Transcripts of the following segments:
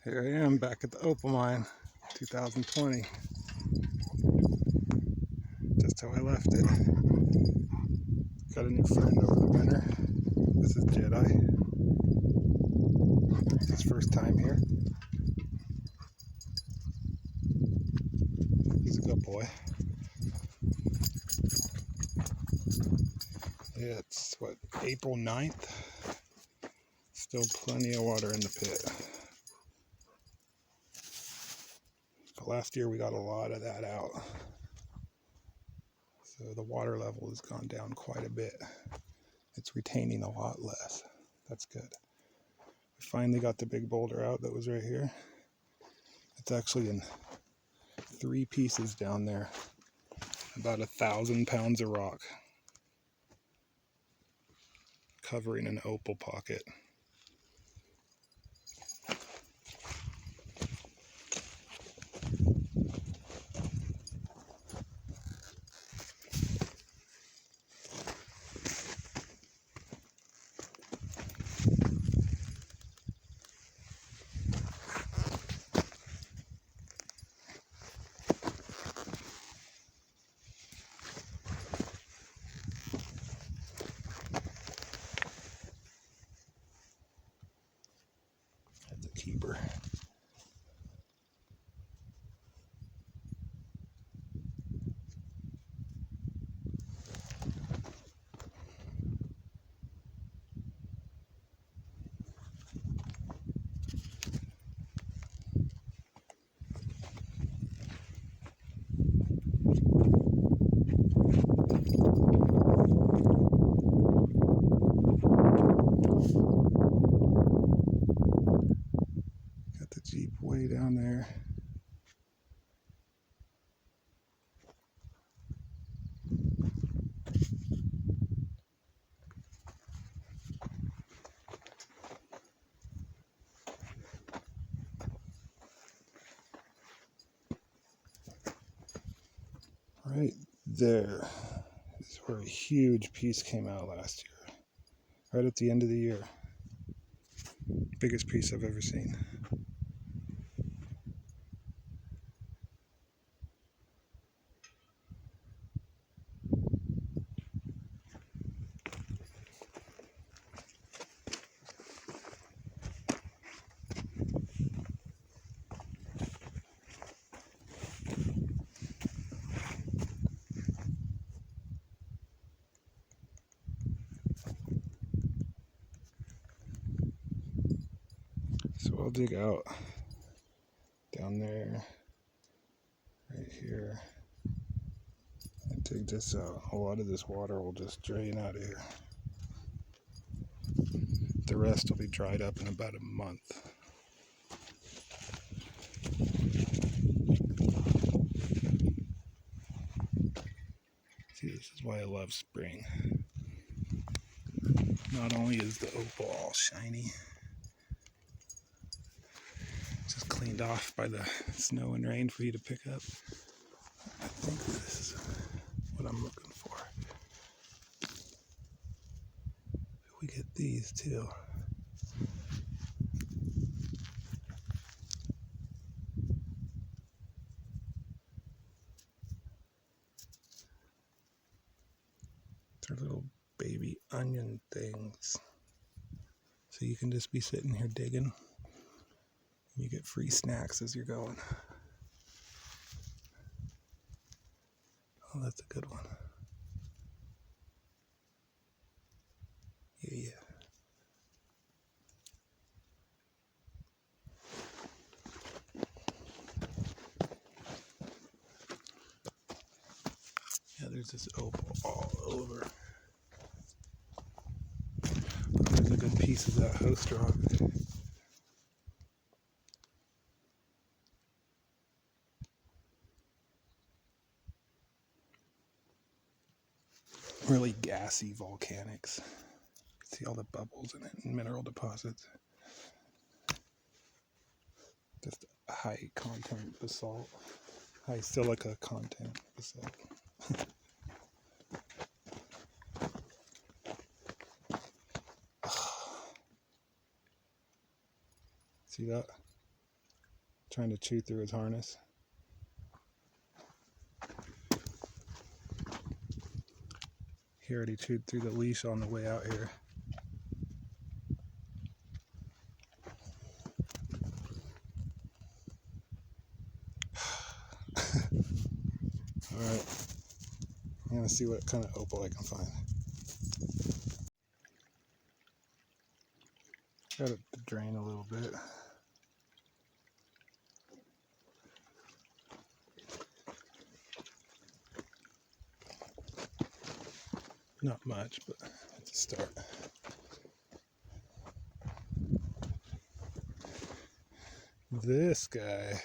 Here I am back at the Opal Mine, 2020. Just how I left it. Got a new friend over the winter. This is Jedi. It's his first time here. He's a good boy. Yeah, it's what, April 9th? Still plenty of water in the pit. But last year we got a lot of that out. So the water level has gone down quite a bit. It's retaining a lot less. That's good. We finally got the big boulder out that was right here. It's actually in 3 pieces down there. About 1,000 pounds of rock. Covering an opal pocket. That's a keeper. Got the Jeep way down there. Right there is where a huge piece came out last year. Right at the end of the year. Biggest piece I've ever seen. So I'll dig out down there, right here, and dig this out. A lot of this water will just drain out of here. The rest will be dried up in about a month. See, this is why I love spring. Not only is the opal all shiny, just cleaned off by the snow and rain for you to pick up. I think this is what I'm looking for. We get these too. They're little baby onion things. So you can just be sitting here digging. You get free snacks as you're going. Oh, that's a good one. Yeah. Yeah, there's this opal all over. But there's a good piece of that host rock. Really gassy volcanics. See all the bubbles in it and mineral deposits. Just high content basalt. High silica content basalt. See that? trying to chew through his harness. He already chewed through the leash on the way out here. Alright, I'm going to see what kind of opal I can find. Got it to drain a little bit. Not much, but it's a start. This guy,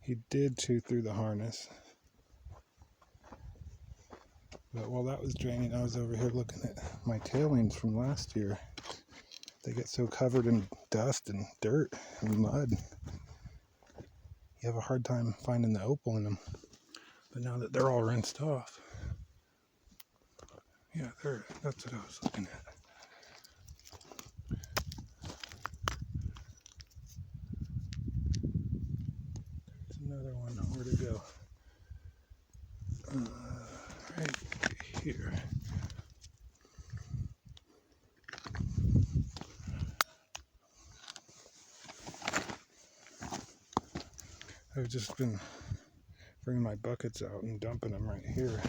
he did chew through the harness. But while that was draining, I was over here looking at my tailings from last year. They get so covered in dust and dirt and mud, you have a hard time finding the opal in them. But now that they're all rinsed off, yeah, that's what I was looking at. There's another one. Where'd it go? Right here. I've just been bringing my buckets out and dumping them right here,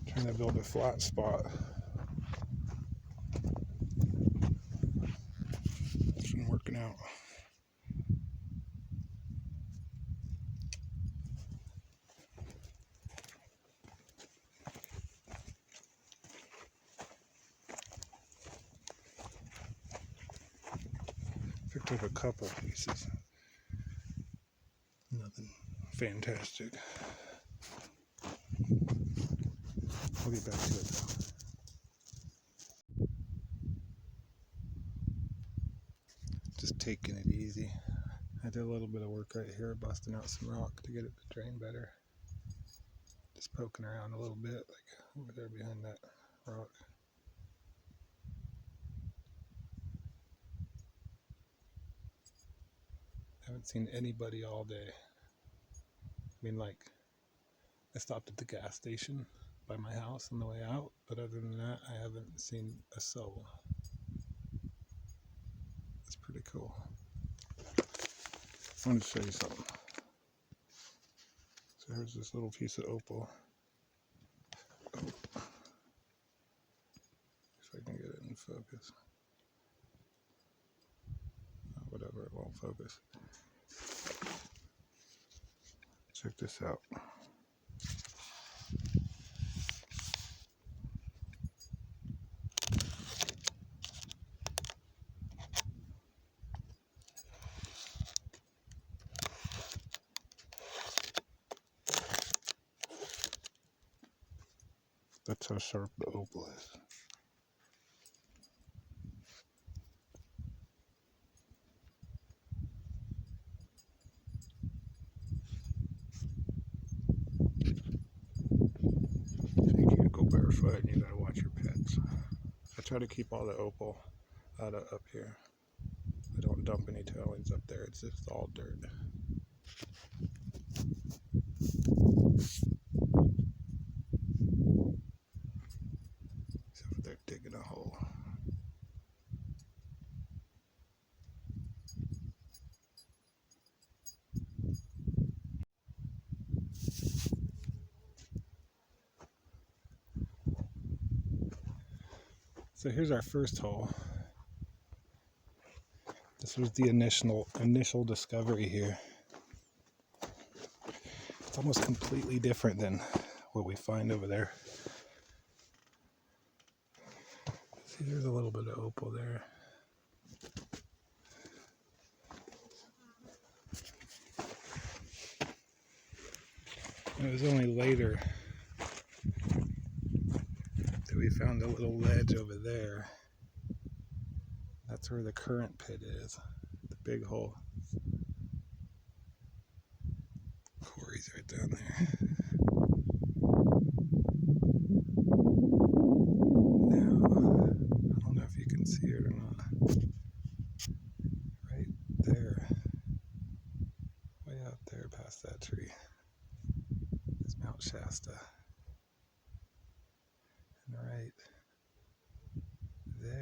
trying to build a flat spot. It's been working out. Picked up a couple pieces. Nothing fantastic. I'll get back to it though. Just taking it easy. I did a little bit of work right here, busting out some rock to get it to drain better. Just poking around a little bit, like over there behind that rock. Haven't seen anybody all day. I mean, like, I stopped at the gas station by my house on the way out, but other than that, I haven't seen a soul. It's pretty cool. I wanted to show you something. So here's this little piece of opal. Oh. If I can get it in focus. Oh, whatever, it won't focus. Check this out. That's how sharp the opal is. You can't go barefoot and you gotta watch your pets. I try to keep all the opal out of up here. I don't dump any tailings up there, it's just all dirt. Except for they're digging a hole. So here's our first hole. This was the initial discovery here. It's almost completely different than what we find over there. See, there's a little bit of opal there. It was only later that we found a little ledge over there. That's where the current pit is, the big hole. Quarry's right down there. Now, I don't know if you can see it or not. Right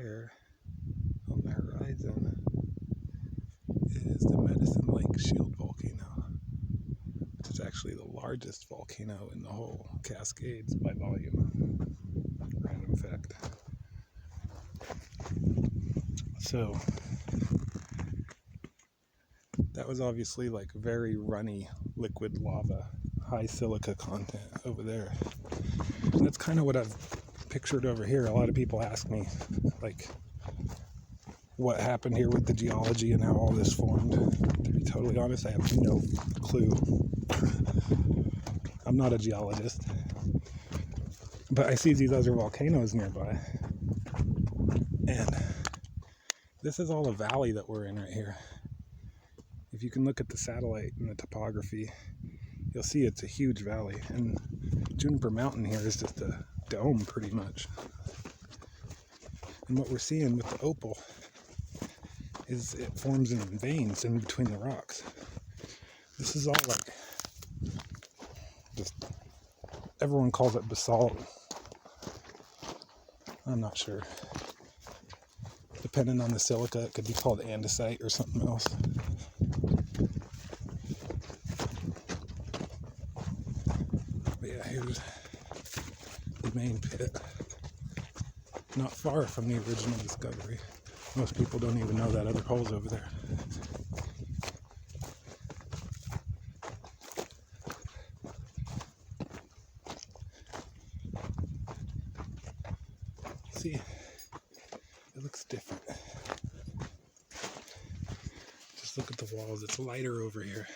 there on the horizon is the Medicine Lake Shield volcano, which is actually the largest volcano in the whole Cascades by volume. Random fact. So that was obviously like very runny liquid lava, high silica content over there. And that's kind of what I've pictured over here. A lot of people ask me, like, what happened here with the geology and how all this formed. To be totally honest, I have no clue. I'm not a geologist, but I see these other volcanoes nearby, and this is all a valley that we're in right here. If you can look at the satellite and the topography, you'll see it's a huge valley, and Juniper Mountain here is just a dome pretty much. And what we're seeing with the opal is it forms in veins in between the rocks. This is all like, just, everyone calls it basalt. I'm not sure. Depending on the silica, it could be called andesite or something else. But yeah, here's the main pit. Not far from the original discovery. Most people don't even know that other hole's over there. See, it looks different. Just look at the walls, it's lighter over here.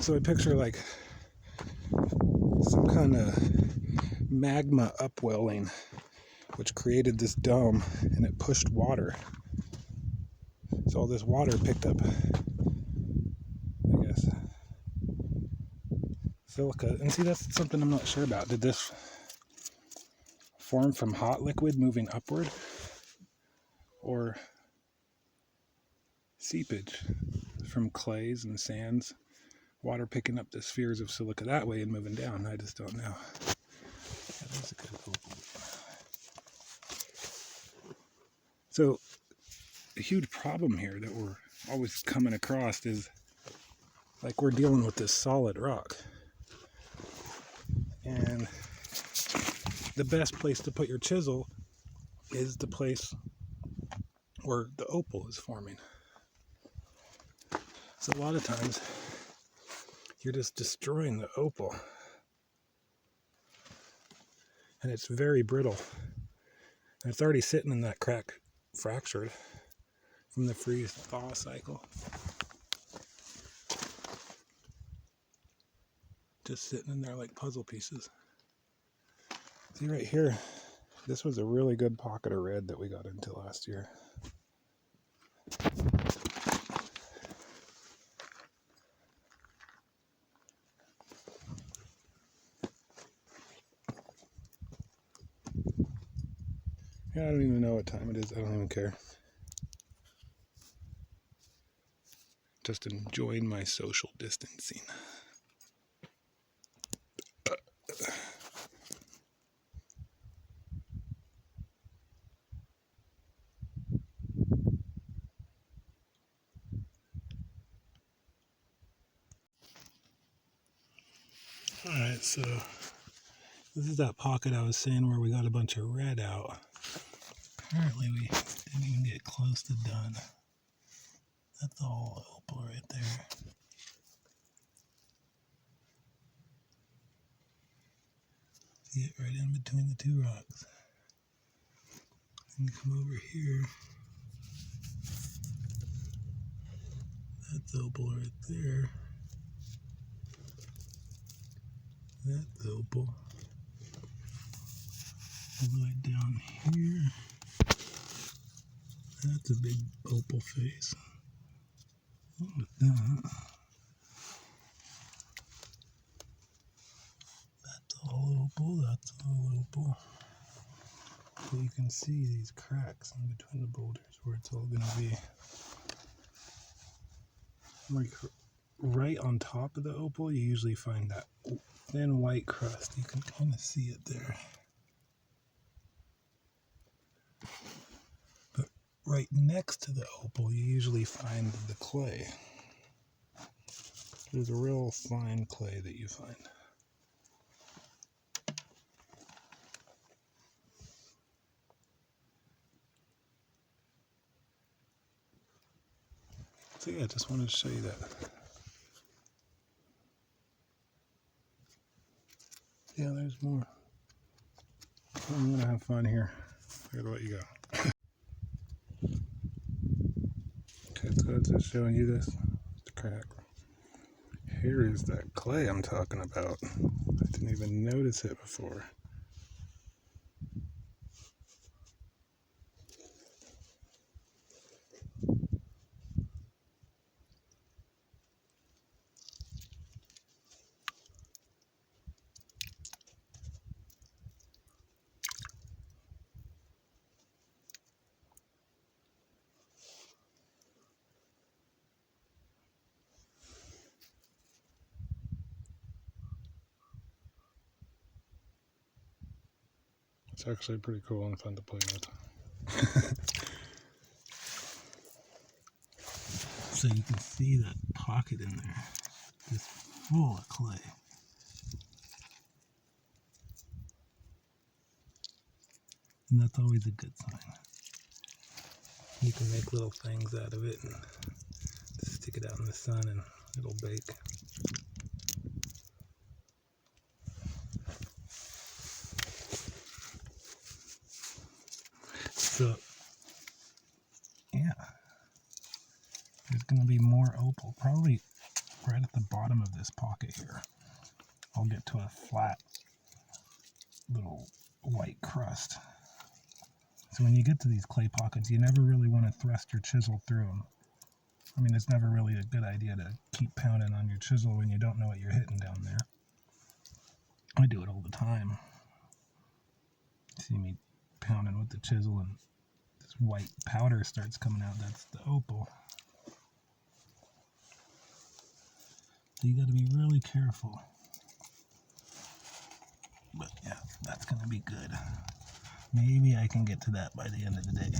So I picture like some kind of magma upwelling, which created this dome, and it pushed water. So all this water picked up, I guess, silica. And see, that's something I'm not sure about. Did this form from hot liquid moving upward, or seepage from clays and sands? Water picking up the spheres of silica that way and moving down. I just don't know. Yeah, that's a good opal. So a huge problem here that we're always coming across is like we're dealing with this solid rock. And the best place to put your chisel is the place where the opal is forming. So a lot of times you're just destroying the opal, and it's very brittle, and it's already sitting in that crack, fractured from the freeze thaw cycle, just sitting in there like puzzle pieces. See right here, this was a really good pocket of red that we got into last year. Yeah, I don't even know what time it is. I don't even care. Just enjoying my social distancing. Alright, so this is that pocket I was saying where we got a bunch of red out. Apparently we didn't even get close to done. That's all opal right there. See it right in between the two rocks. And come over here. That's opal right there. That's opal. All the way down here. That's a big opal face. Look at that. That's all opal, that's all opal. So you can see these cracks in between the boulders where it's all going to be. like right on top of the opal, you usually find that thin white crust. You can kind of see it there. But right next to the opal, you usually find the clay. There's a real fine clay that you find. So yeah, just wanted to show you that. Yeah, there's more. I'm gonna have fun here. I gotta let you go. Okay, so just showing you this. The crack. Here is that clay I'm talking about. I didn't even notice it before. It's actually pretty cool and fun to play with. So you can see that pocket in there is full of clay. And that's always a good sign. You can make little things out of it and stick it out in the sun and it'll bake. So, yeah, there's going to be more opal, probably right at the bottom of this pocket here. I'll get to a flat little white crust. So when you get to these clay pockets, you never really want to thrust your chisel through them. I mean, it's never really a good idea to keep pounding on your chisel when you don't know what you're hitting down there. I do it all the time. See me pounding with the chisel and this white powder starts coming out. That's the opal. So you got to be really careful. But yeah, that's going to be good. Maybe I can get to that by the end of the day.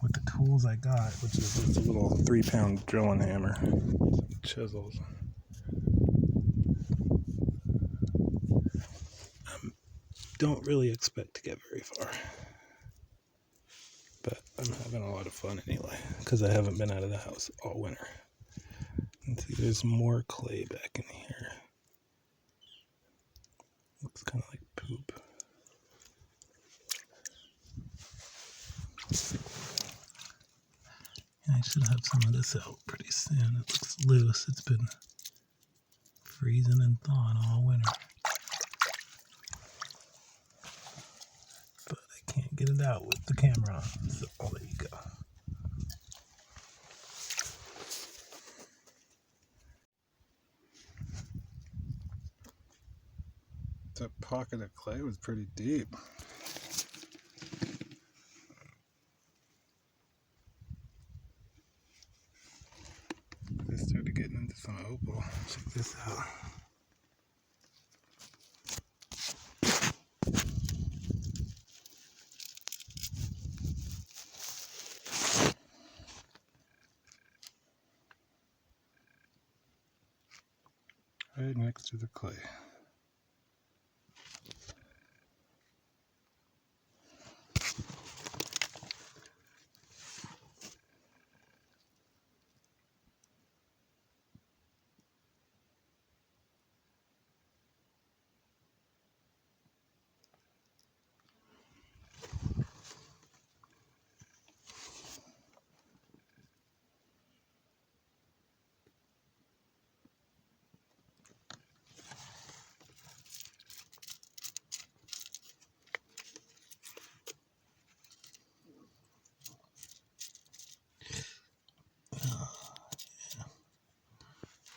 With the tools I got, which is just a little 3-pound drilling hammer, some chisels. Don't really expect to get very far. But I'm having a lot of fun anyway, because I haven't been out of the house all winter. And see, there's more clay back in here. Looks kind of like poop. I should have some of this out pretty soon. It looks loose. It's been freezing and thawing all winter. But I can't get it out with the camera on, so I'll let you go. That pocket of clay was pretty deep. I started getting into some opal. Check this out. Right next to the clay.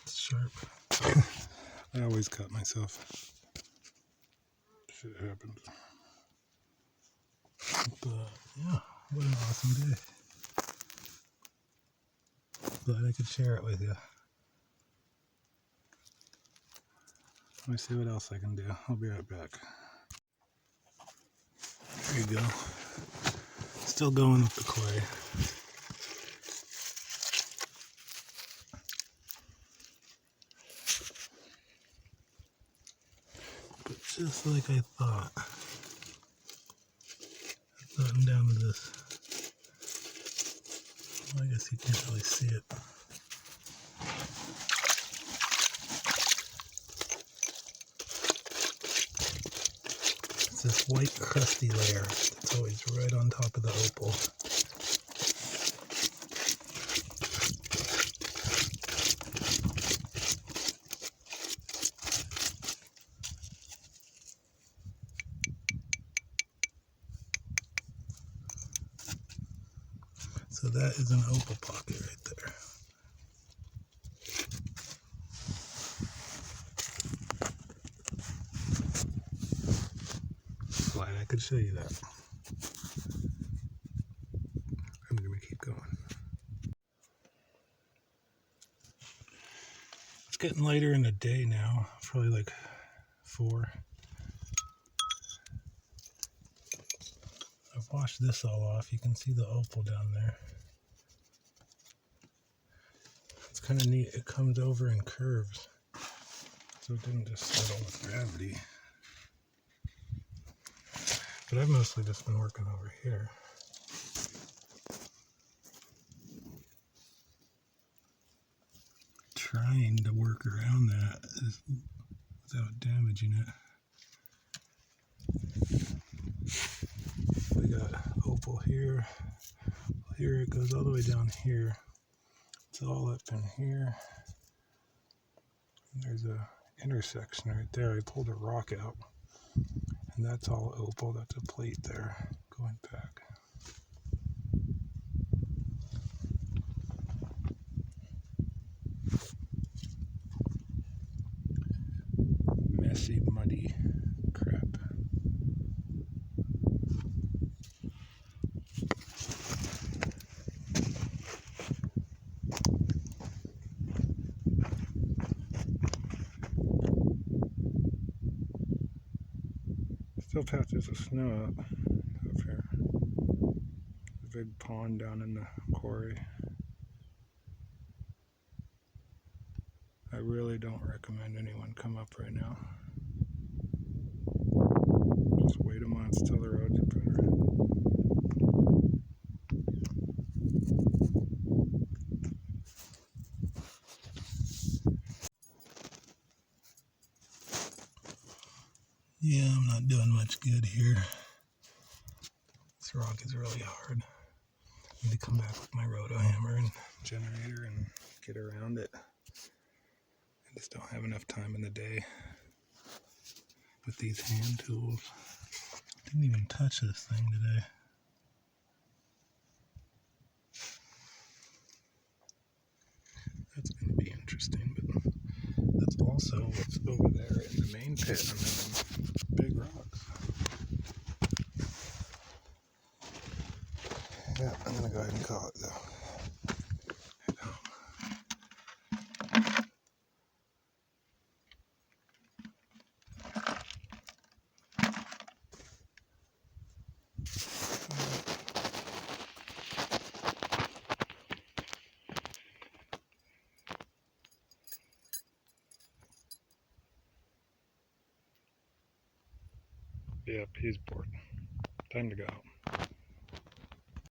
It's sharp. I always cut myself. Shit happens. But yeah, what an awesome day. Glad I could share it with you. Let me see what else I can do. I'll be right back. There you go. Still going with the clay. But just like I thought, it's gotten down to this. Well, I guess you can't really see it. It's this white crusty layer that's always right on top of the opal. So that is an opal pocket right there. Glad I could show you that. I'm going to keep going. It's getting later in the day now, probably like 4. I've washed this all off. You can see the opal down there. It's kind of neat. It comes over in curves, so it didn't just settle with gravity. But I've mostly just been working over here. Trying to work around that without damaging it. We got opal here. Here it goes all the way down here. It's all up in here. And there's a intersection right there. I pulled a rock out. And that's all opal. That's a plate there going back. Messy, muddy crap. Still patches of snow up here. A big pond down in the quarry. I really don't recommend anyone come up right now. Just wait a month till the roads are better. Yeah, I'm not doing much good here. This rock is really hard. I need to come back with my roto hammer and generator and get around it. I just don't have enough time in the day with these hand tools. Didn't even touch this thing today. That's going to be interesting, but that's also what's over there in the main pit. I'm having big rocks. Yeah, I'm going to go ahead and call it though. Yep, he's bored. Time to go.